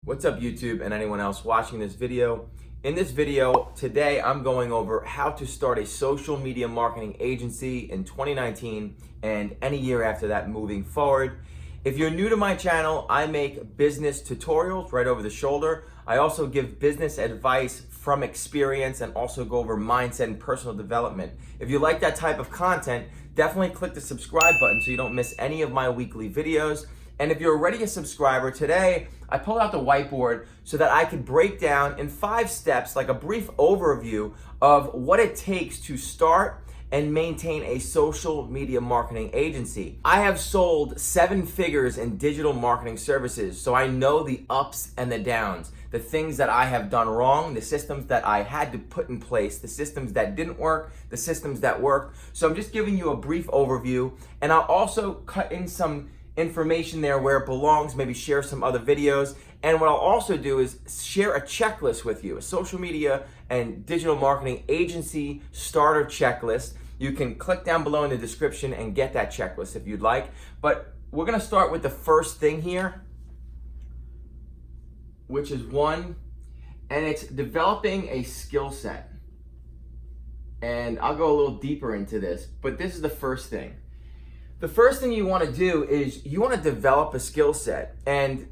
What's up YouTube and anyone else watching this video? In this video today I'm going over how to start a social media marketing agency in 2019 and any year after that moving forward. If you're new to my channel, I make business tutorials right over the shoulder. I also give business advice from experience and also go over mindset and personal development. If you like that type of content, definitely click the subscribe button so you don't miss any of my weekly videos. And if you're already a subscriber, today I pulled out the whiteboard so that I could break down in 5 steps, like a brief overview of what it takes to start and maintain a social media marketing agency. I have sold 7 figures in digital marketing services, so I know the ups and the downs, the things that I have done wrong, the systems that I had to put in place, the systems that didn't work, the systems that worked. So I'm just giving you a brief overview, and I'll also cut in some information there where it belongs, maybe share some other videos. And what I'll also do is share a checklist with you, a social media and digital marketing agency starter checklist. You can click down below in the description and get that checklist if you'd like. But we're gonna start with the first thing here, which is 1, and it's developing a skill set. And I'll go a little deeper into this, but this is the first thing. The first thing you want to do is you want to develop a skill set. And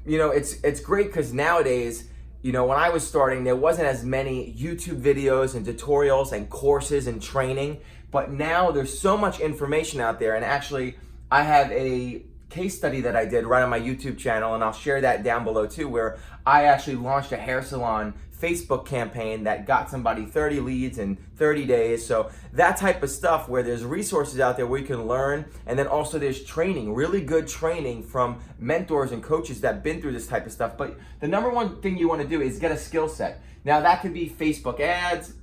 you know, it's great because nowadays, you know, when I was starting, there wasn't as many YouTube videos and tutorials and courses and training, but now there's so much information out there. And actually, I have a case study that I did right on my YouTube channel, and I'll share that down below too, where I actually launched a hair salon Facebook campaign that got somebody 30 leads in 30 days. So that type of stuff where there's resources out there where you can learn, and then also there's training, really good training from mentors and coaches that have been through this type of stuff. But the number one thing you want to do is get a skill set. Now that could be Facebook ads,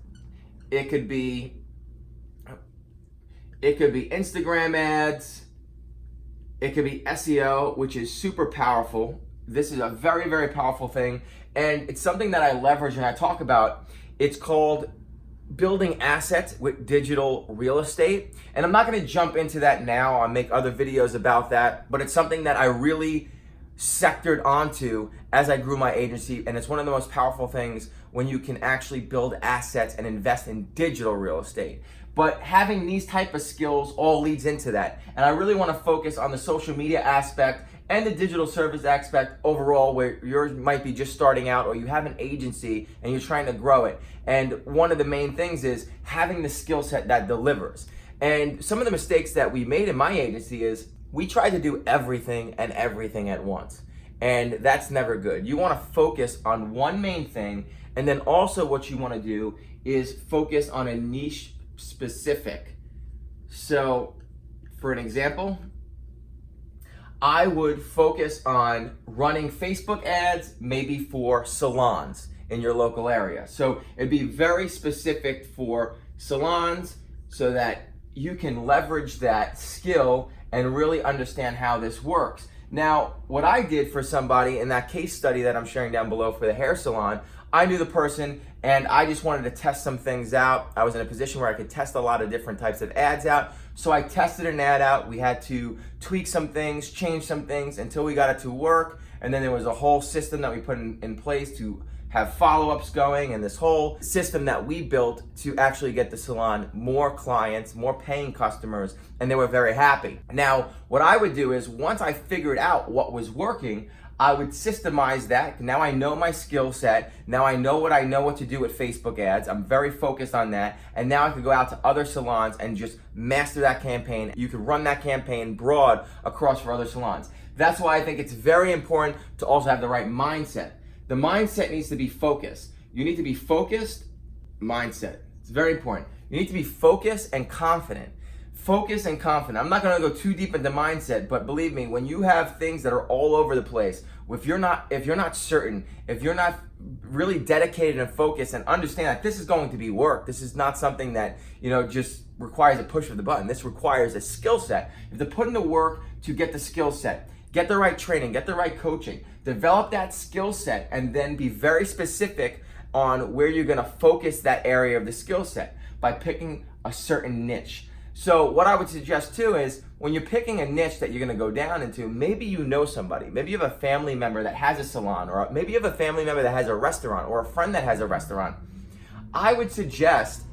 it could be Instagram ads, it could be SEO, which is super powerful. This is a very, very powerful thing. And it's something that I leverage and I talk about. It's called building assets with digital real estate. And I'm not gonna jump into that now. I'll make other videos about that, but it's something that I really sectored onto as I grew my agency. And it's one of the most powerful things when you can actually build assets and invest in digital real estate. But having these type of skills all leads into that. And I really wanna focus on the social media aspect and the digital service aspect overall, where yours might be just starting out or you have an agency and you're trying to grow it. And one of the main things is having the skill set that delivers. And some of the mistakes that we made in my agency is we tried to do everything and everything at once. And that's never good. You wanna focus on one main thing, and then also what you wanna do is focus on a niche specific. So for an example, I would focus on running Facebook ads, maybe for salons in your local area. So it'd be very specific for salons so that you can leverage that skill and really understand how this works. Now, what I did for somebody in that case study that I'm sharing down below for the hair salon, I knew the person and I just wanted to test some things out. I was in a position where I could test a lot of different types of ads out. So I tested an ad out. We had to tweak some things, change some things until we got it to work. And then there was a whole system that we put in place to have follow-ups going, and this whole system that we built to actually get the salon more clients, more paying customers, and they were very happy. Now, what I would do is once I figured out what was working, I would systemize that. Now I know my skill set. Now I know what to do with Facebook ads. I'm very focused on that. And now I could go out to other salons and just master that campaign. You could run that campaign broad across for other salons. That's why I think it's very important to also have the right mindset. The mindset needs to be focused. You need to be focused, mindset. It's very important. You need to be focused and confident. Focus and confident. I'm not gonna go too deep into mindset, but believe me, when you have things that are all over the place, if you're not certain, if you're not really dedicated and focused and understand that this is going to be work, this is not something that, you know, just requires a push of the button. This requires a skill set. You have to put in the work to get the skill set. Get the right training, get the right coaching, develop that skill set, and then be very specific on where you're gonna focus that area of the skill set by picking a certain niche. So what I would suggest too is when you're picking a niche that you're gonna go down into, maybe you know somebody. Maybe you have a family member that has a salon, or maybe you have a family member that has a restaurant, or a friend that has a restaurant. I would suggest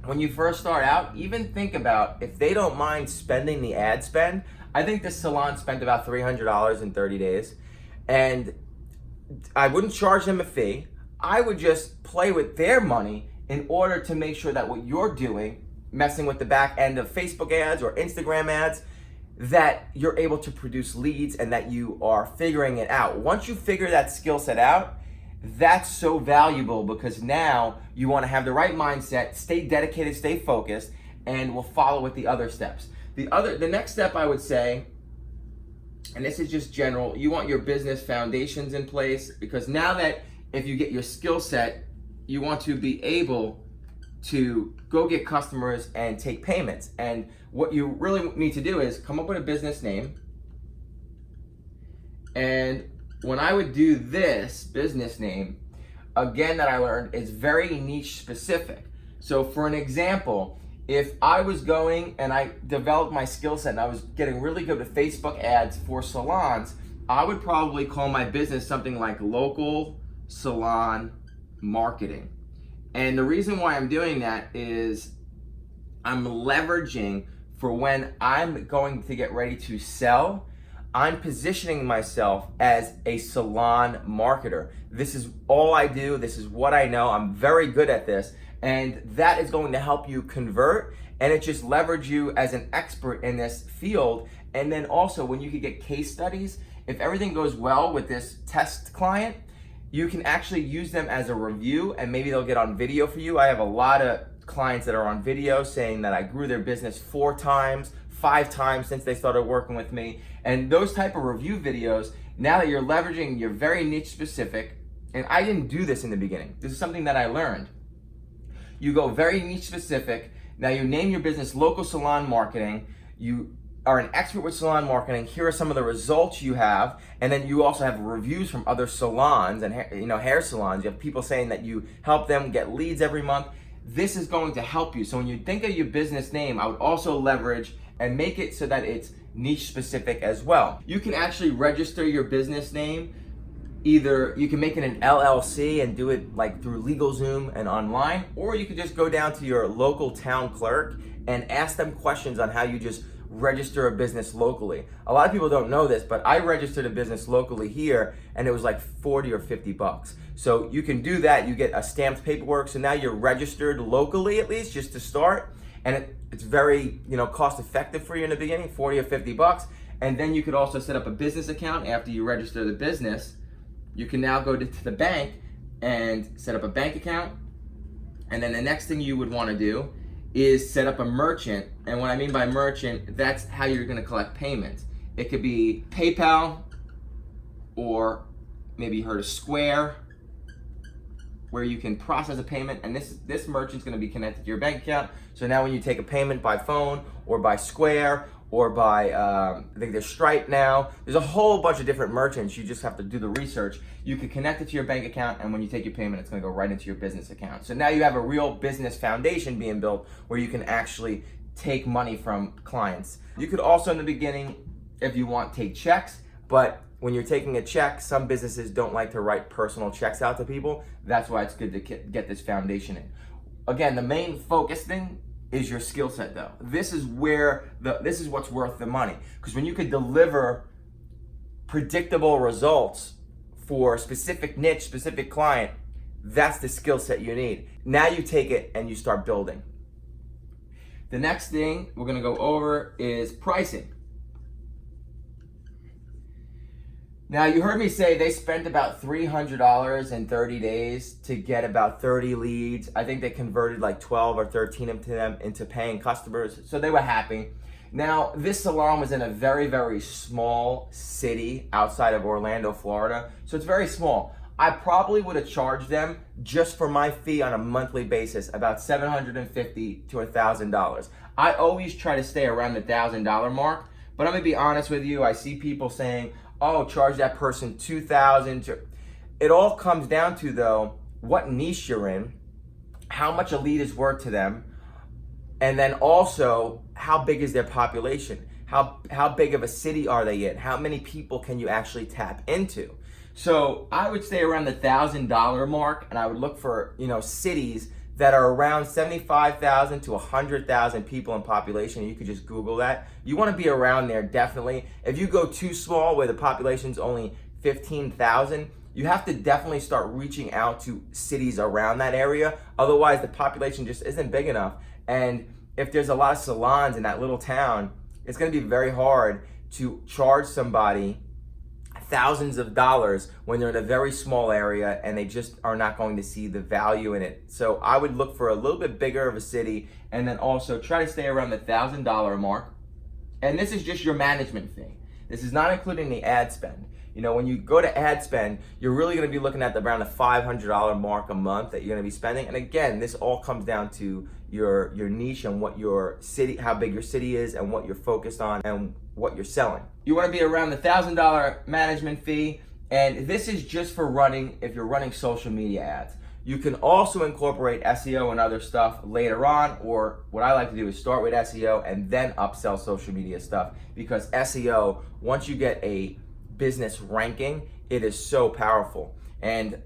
when you first start out, even think about if they don't mind spending the ad spend. I think this salon spent about $300 in 30 days, and I wouldn't charge them a fee. I would just play with their money in order to make sure that what you're doing, messing with the back end of Facebook ads or Instagram ads, that you're able to produce leads and that you are figuring it out. Once you figure that skill set out, that's so valuable because now you want to have the right mindset, stay dedicated, stay focused, and we'll follow with the other steps. The next step I would say, and this is just general, you want your business foundations in place, because now that if you get your skill set, you want to be able to go get customers and take payments. And what you really need to do is come up with a business name. And when I would do this business name, again, that I learned is very niche specific. So for an example, if I was going and I developed my skill set and I was getting really good with Facebook ads for salons, I would probably call my business something like Local Salon Marketing. And the reason why I'm doing that is I'm leveraging for when I'm going to get ready to sell, I'm positioning myself as a salon marketer. This is all I do. This is what I know. I'm very good at this. And that is going to help you convert, and it just leverage you as an expert in this field. And then also when you could get case studies, if everything goes well with this test client, you can actually use them as a review, and maybe they'll get on video for you. I have a lot of clients that are on video saying that I grew their business 4 times, 5 times since they started working with me. And those type of review videos, now that you're leveraging, you're very niche specific, and I didn't do this in the beginning. This is something that I learned. You go very niche specific. Now you name your business Local Salon Marketing. You are an expert with salon marketing. Here are some of the results you have, and then you also have reviews from other salons and hair salons. You have people saying that you help them get leads every month. This is going to help you. So when you think of your business name, I would also leverage and make it so that it's niche specific as well. You can actually register your business name. Either you can make it an LLC and do it like through LegalZoom and online, or you could just go down to your local town clerk and ask them questions on how you just register a business locally. A lot of people don't know this, but I registered a business locally here and it was like 40 or 50 bucks. So you can do that. You get a stamped paperwork. So now you're registered locally, at least just to start. And it's very, cost effective for you in the beginning, 40 or 50 bucks. And then you could also set up a business account after you register the business. You can now go to the bank and set up a bank account. And then the next thing you would want to do is set up a merchant. And what I mean by merchant, that's how you're going to collect payments. It could be PayPal, or maybe you heard of Square, where you can process a payment, and this merchant's going to be connected to your bank account. So now when you take a payment by phone or by Square or by, I think there's Stripe now. There's a whole bunch of different merchants. You just have to do the research. You can connect it to your bank account, and when you take your payment, it's gonna go right into your business account. So now you have a real business foundation being built where you can actually take money from clients. You could also in the beginning, if you want, take checks, but when you're taking a check, some businesses don't like to write personal checks out to people. That's why it's good to get this foundation in. Again, the main focus thing is your skill set though. This is what's worth the money. Because when you could deliver predictable results for a specific niche, specific client, that's the skill set you need. Now you take it and you start building. The next thing we're gonna go over is pricing. Now you heard me say they spent about $300 in 30 days to get about 30 leads. I think they converted like 12 or 13 of them into paying customers, so they were happy. Now this salon was in a very, very small city outside of Orlando, Florida, so it's very small. I probably would have charged them just for my fee on a monthly basis about $750 to $1,000. I always try to stay around the $1,000 mark, but I'm gonna be honest with you, I see people saying, oh, charge that person $2,000. It all comes down to, though, what niche you're in, how much a lead is worth to them, And then also, how big is their population? How big of a city are they in? How many people can you actually tap into? So I would stay around the $1,000 mark, and I would look for, cities that are around 75,000 to 100,000 people in population. You could just Google that. You want to be around there, definitely. If you go too small where the population's only 15,000, you have to definitely start reaching out to cities around that area. Otherwise, the population just isn't big enough. And if there's a lot of salons in that little town, it's going to be very hard to charge somebody thousands of dollars when they're in a very small area and they just are not going to see the value in it. So I would look for a little bit bigger of a city, and then also try to stay around the $1,000 mark. And this is just your management fee. This is not including the ad spend. When you go to ad spend, you're really going to be looking at around the $500 mark a month that you're going to be spending. And again, this all comes down to your niche and what your city, how big your city is, and what you're focused on and what you're selling. You want to be around the $1,000 management fee, and this is just for running, if you're running social media ads. You can also incorporate SEO and other stuff later on, or what I like to do is start with SEO and then upsell social media stuff, because SEO, once you get a business ranking, it is so powerful. And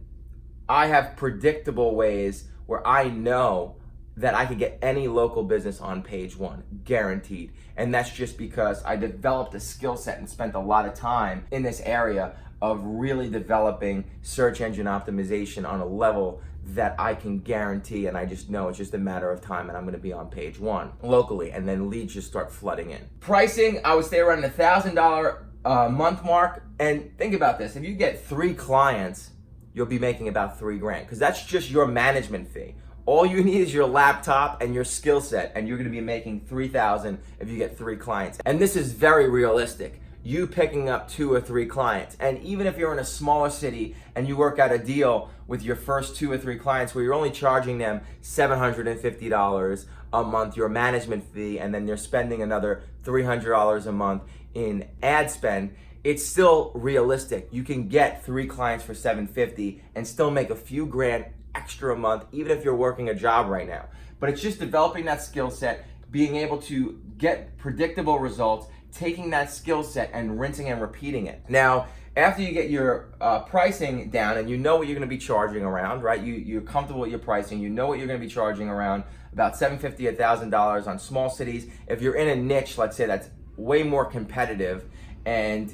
I have predictable ways where I know that I could get any local business on page one, guaranteed. And that's just because I developed a skill set and spent a lot of time in this area of really developing search engine optimization on a level that I can guarantee, and I just know it's just a matter of time and I'm gonna be on page one locally, and then leads just start flooding in. Pricing, I would stay around the $1,000 month mark. And think about this, if you get 3 clients, you'll be making about $3,000, because that's just your management fee. All you need is your laptop and your skill set, and you're gonna be making $3,000 if you get 3 clients. And this is very realistic, you picking up 2 or 3 clients. And even if you're in a smaller city and you work out a deal with your first 2 or 3 clients where you're only charging them $750 a month, your management fee, and then you're spending another $300 a month in ad spend, it's still realistic. You can get 3 clients for $750 and still make a few grand extra a month, even if you're working a job right now. But it's just developing that skill set, being able to get predictable results, taking that skill set and rinsing and repeating it. Now, after you get your pricing down and you know what you're gonna be charging around, right? You're comfortable with your pricing, you know what you're gonna be charging around, about $750, $1,000 on small cities. If you're in a niche, let's say that's way more competitive, and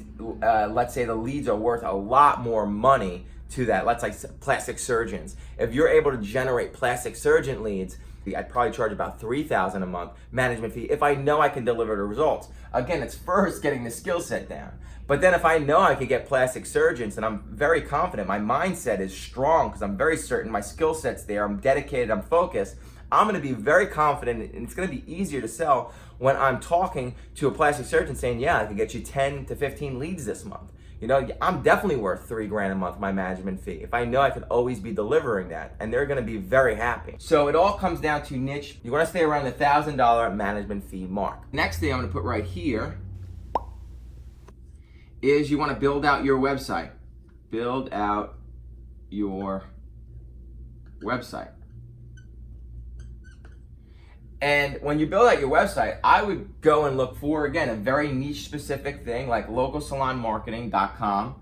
let's say the leads are worth a lot more money to that, let's say plastic surgeons. If you're able to generate plastic surgeon leads, I'd probably charge about $3,000 a month management fee if I know I can deliver the results. Again, it's first getting the skill set down. But then if I know I could get plastic surgeons, and I'm very confident, my mindset is strong because I'm very certain my skill set's there, I'm dedicated, I'm focused, I'm gonna be very confident, and it's gonna be easier to sell when I'm talking to a plastic surgeon saying, yeah, I can get you 10 to 15 leads this month. I'm definitely worth $3,000 a month, my management fee, if I know I can always be delivering that, and they're gonna be very happy. So it all comes down to niche. You wanna stay around the $1,000 management fee mark. Next thing I'm gonna put right here is you wanna build out your website. Build out your website. And when you build out your website, I would go and look for, again, a very niche specific thing like localsalonmarketing.com.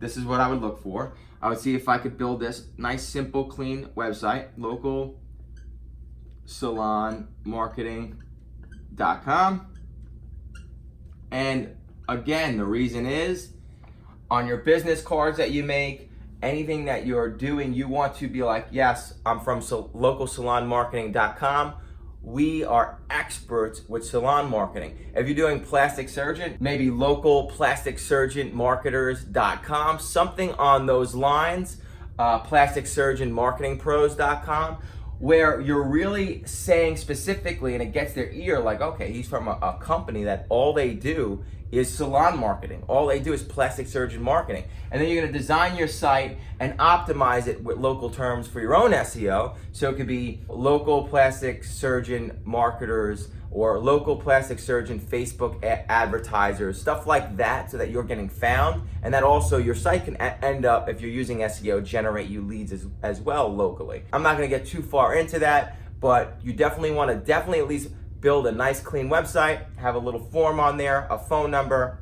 This is what I would look for. I would see if I could build this nice, simple, clean website, localsalonmarketing.com. And again, the reason is on your business cards that you make, anything that you're doing, you want to be like, yes, I'm from localsalonmarketing.com. We are experts with salon marketing. If you're doing plastic surgeon, maybe localplasticsurgeonmarketers.com, something on those lines, plasticsurgeonmarketingpros.com, where you're really saying specifically, and it gets their ear like, okay, he's from a company that all they do is salon marketing. All they do is plastic surgeon marketing. And then you're gonna design your site and optimize it with local terms for your own SEO. So it could be local plastic surgeon marketers or local plastic surgeon Facebook advertisers, stuff like that, so that you're getting found. And that also your site can end up, if you're using SEO, generate you leads as well locally. I'm not gonna get too far into that, but you definitely want to at least build a nice clean website, have a little form on there, a phone number,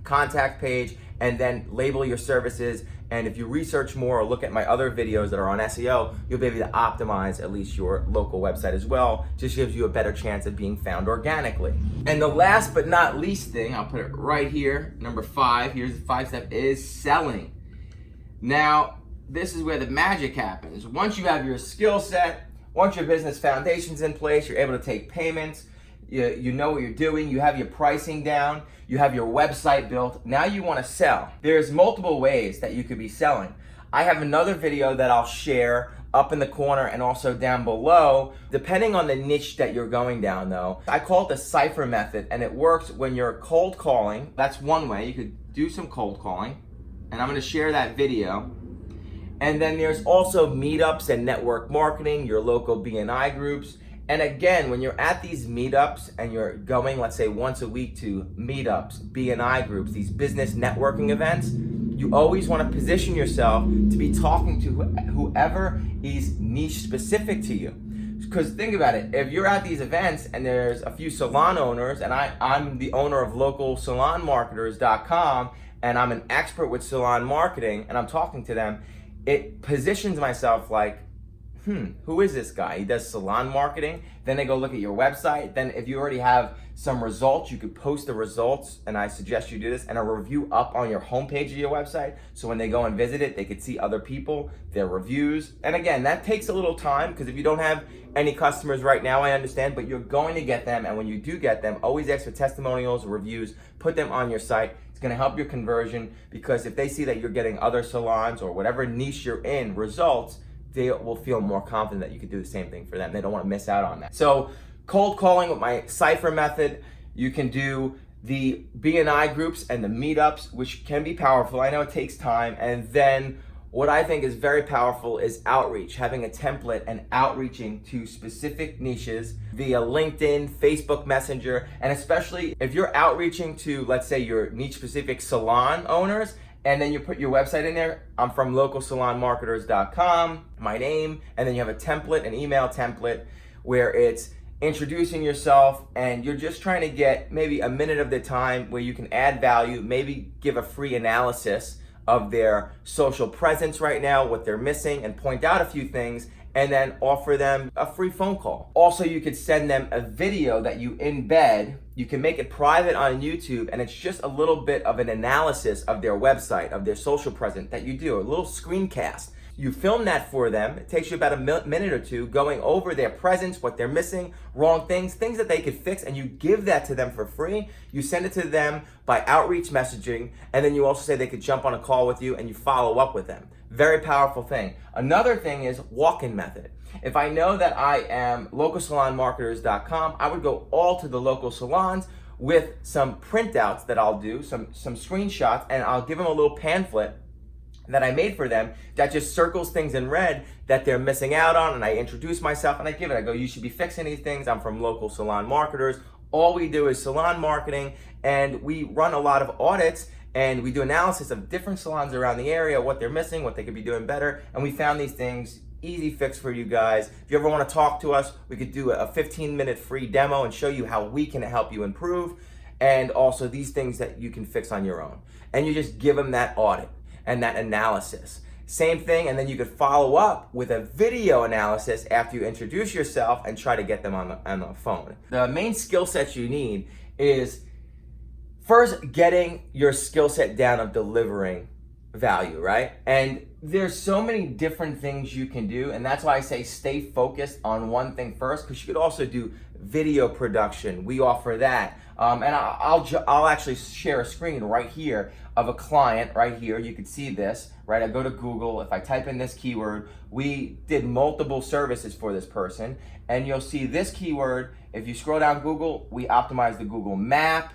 contact page, and then label your services. And if you research more or look at my other videos that are on SEO, you'll be able to optimize at least your local website as well. Just gives you a better chance of being found organically. And the last but not least thing, I'll put it right here, number 5, here's the 5 step, is selling. Now, this is where the magic happens. Once you have your skill set, once your business foundation's in place, you're able to take payments, you know what you're doing, you have your pricing down, you have your website built, now you want to sell. There's multiple ways that you could be selling. I have another video that I'll share up in the corner and also down below, depending on the niche that you're going down though. I call it the cipher method, and it works when you're cold calling. That's one way, you could do some cold calling, and I'm going to share that video. And then there's also meetups and network marketing, your local BNI groups. And again, when you're at these meetups and you're going, let's say once a week to meetups, BNI groups, these business networking events, you always want to position yourself to be talking to whoever is niche specific to you. Because think about it, if you're at these events and there's a few salon owners, and I'm the owner of localsalonmarketers.com, and I'm an expert with salon marketing, and I'm talking to them, it positions myself like, who is this guy? He does salon marketing. Then they go look at your website. Then if you already have some results, you could post the results, and I suggest you do this, and a review up on your homepage of your website. So when they go and visit it, they could see other people, their reviews. And again, that takes a little time, because if you don't have any customers right now, I understand, but you're going to get them. And when you do get them, always ask for testimonials, reviews, put them on your site. It's going to help your conversion, because if they see that you're getting other salons or whatever niche you're in results, they will feel more confident that you could do the same thing for them. They don't want to miss out on that. So cold calling with my cipher method, you can do the BNI groups and the meetups, which can be powerful. I know it takes time. And then what I think is very powerful is outreach, having a template and outreaching to specific niches via LinkedIn, Facebook Messenger, and especially if you're outreaching to, let's say, your niche specific salon owners, and then you put your website in there. I'm from localsalonmarketers.com, my name, and then you have a template, an email template, where it's introducing yourself, and you're just trying to get maybe a minute of the time where you can add value, maybe give a free analysis of their social presence right now, what they're missing, and point out a few things, and then offer them a free phone call. Also, you could send them a video that you embed. You can make it private on YouTube, and it's just a little bit of an analysis of their website, of their social presence that you do, a little screencast. You film that for them. It takes you about a minute or two, going over their presence, what they're missing, wrong things that they could fix, and you give that to them for free. You send it to them by outreach messaging, and then you also say they could jump on a call with you, and you follow up with them. Very powerful thing. Another thing is walk-in method. If I know that I am localsalonmarketers.com, I would go all to the local salons with some printouts that I'll do, some screenshots, and I'll give them a little pamphlet that I made for them that just circles things in red that they're missing out on, and I introduce myself and I go, you should be fixing these things. I'm from Local Salon Marketers. All we do is salon marketing, and we run a lot of audits, and we do analysis of different salons around the area, what they're missing, what they could be doing better, and we found these things. Easy fix for you guys. If you ever want to talk to us, we could do a 15-minute free demo and show you how we can help you improve, and also these things that you can fix on your own. And you just give them that audit and that analysis. Same thing, and then you could follow up with a video analysis after you introduce yourself and try to get them on the phone. The main skill sets you need is first getting your skill set down of delivering value, right? And there's so many different things you can do, and that's why I say stay focused on one thing first, because you could also do video production. We offer that. And I'll actually share a screen right here of a client right here. You can see this, right? I go to Google. If I type in this keyword, we did multiple services for this person, and you'll see this keyword. If you scroll down Google, we optimize the Google map.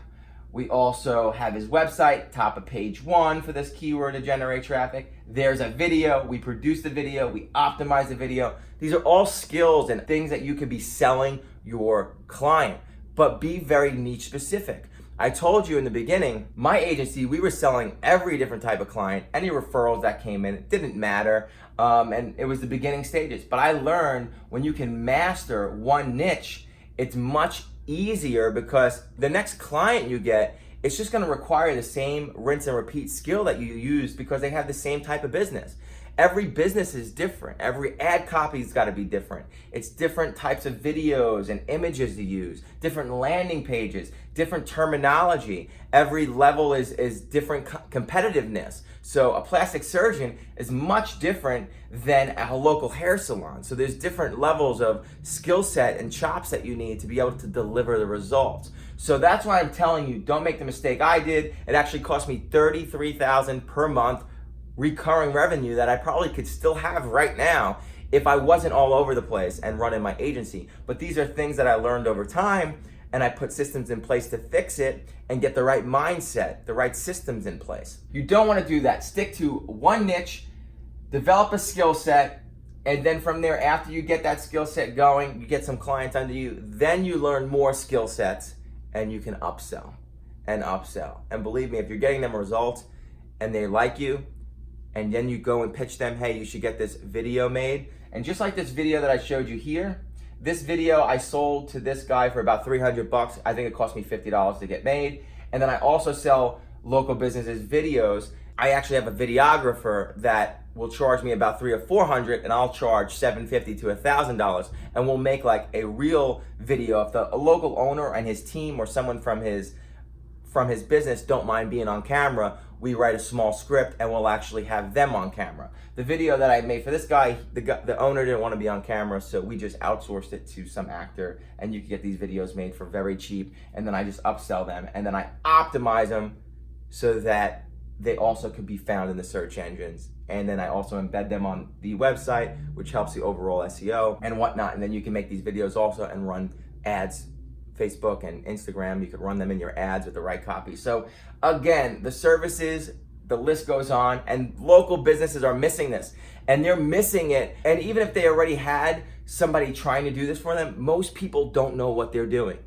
We also have his website, top of page 1 for this keyword to generate traffic. There's a video, we produce the video, we optimize the video. These are all skills and things that you could be selling your client, but be very niche specific. I told you in the beginning, my agency, we were selling every different type of client, any referrals that came in, it didn't matter. And it was the beginning stages. But I learned when you can master one niche, it's much easier because the next client you get, it's just gonna require the same rinse and repeat skill that you use because they have the same type of business. Every business is different. Every ad copy's gotta be different. It's different types of videos and images to use, different landing pages, different terminology. Every level is different competitiveness. So a plastic surgeon is much different than a local hair salon. So there's different levels of skill set and chops that you need to be able to deliver the results. So that's why I'm telling you, don't make the mistake I did. It actually cost me $33,000 per month recurring revenue that I probably could still have right now if I wasn't all over the place and running my agency. But these are things that I learned over time, and I put systems in place to fix it and get the right mindset, the right systems in place. You don't want to do that. Stick to one niche, develop a skill set, and then from there, after you get that skill set going, you get some clients under you, then you learn more skill sets and you can upsell and upsell. And believe me, if you're getting them results and they like you, and then you go and pitch them, hey, you should get this video made. And just like this video that I showed you here, this video I sold to this guy for about 300 bucks. I think it cost me $50 to get made. And then I also sell local businesses videos. I actually have a videographer that will charge me about $300 or $400, and I'll charge $750 to $1,000, and we'll make like a real video. If a local owner and his team or someone from his business don't mind being on camera, we write a small script and we'll actually have them on camera. The video that I made for this guy, the owner didn't want to be on camera, so we just outsourced it to some actor, and you can get these videos made for very cheap, and then I just upsell them, and then I optimize them so that they also could be found in the search engines. And then I also embed them on the website, which helps the overall SEO and whatnot. And then you can make these videos also and run ads, Facebook and Instagram. You could run them in your ads with the right copy. So again, the services, the list goes on, and local businesses are missing this, and they're missing it. And even if they already had somebody trying to do this for them, most people don't know what they're doing.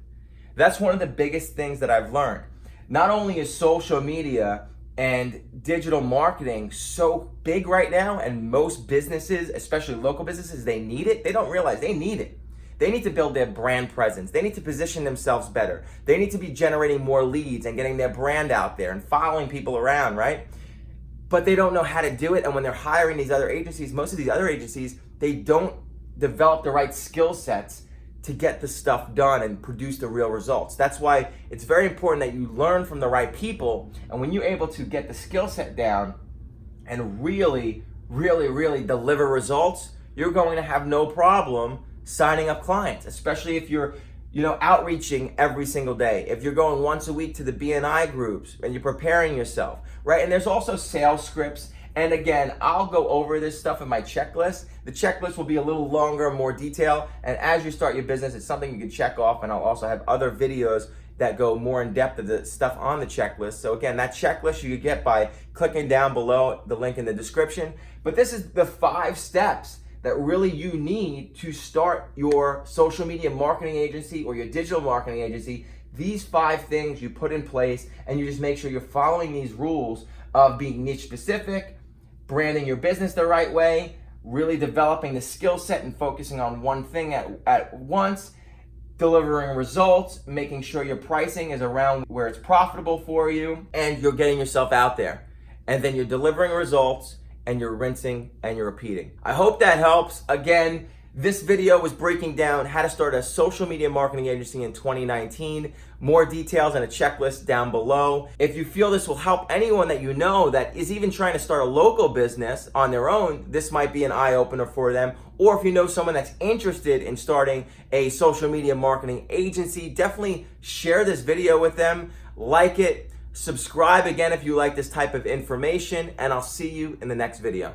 That's one of the biggest things that I've learned. Not only is social media and digital marketing so big right now, and most businesses, especially local businesses, they need it. They don't realize they need it. They need to build their brand presence. They need to position themselves better. They need to be generating more leads and getting their brand out there and following people around, right? But they don't know how to do it. And when they're hiring these other agencies, most of these other agencies, they don't develop the right skill sets to get the stuff done and produce the real results. That's why it's very important that you learn from the right people. And when you're able to get the skill set down and really, really, really deliver results, you're going to have no problem signing up clients, especially if you're outreaching every single day. If you're going once a week to the BNI groups and you're preparing yourself, right? And there's also sales scripts. And again, I'll go over this stuff in my checklist. The checklist will be a little longer, more detail. And as you start your business, it's something you can check off. And I'll also have other videos that go more in depth of the stuff on the checklist. So again, that checklist you get by clicking down below the link in the description. But this is the 5 steps that really you need to start your social media marketing agency or your digital marketing agency. These 5 things you put in place, and you just make sure you're following these rules of being niche specific, branding your business the right way, really developing the skill set and focusing on one thing at once, delivering results, making sure your pricing is around where it's profitable for you, and you're getting yourself out there. And then you're delivering results, and you're rinsing and you're repeating. I hope that helps. Again, this video was breaking down how to start a social media marketing agency in 2019. More details and a checklist down below. If you feel this will help anyone that you know that is even trying to start a local business on their own, this might be an eye-opener for them. Or if you know someone that's interested in starting a social media marketing agency, definitely share this video with them, like it, subscribe again if you like this type of information, and I'll see you in the next video.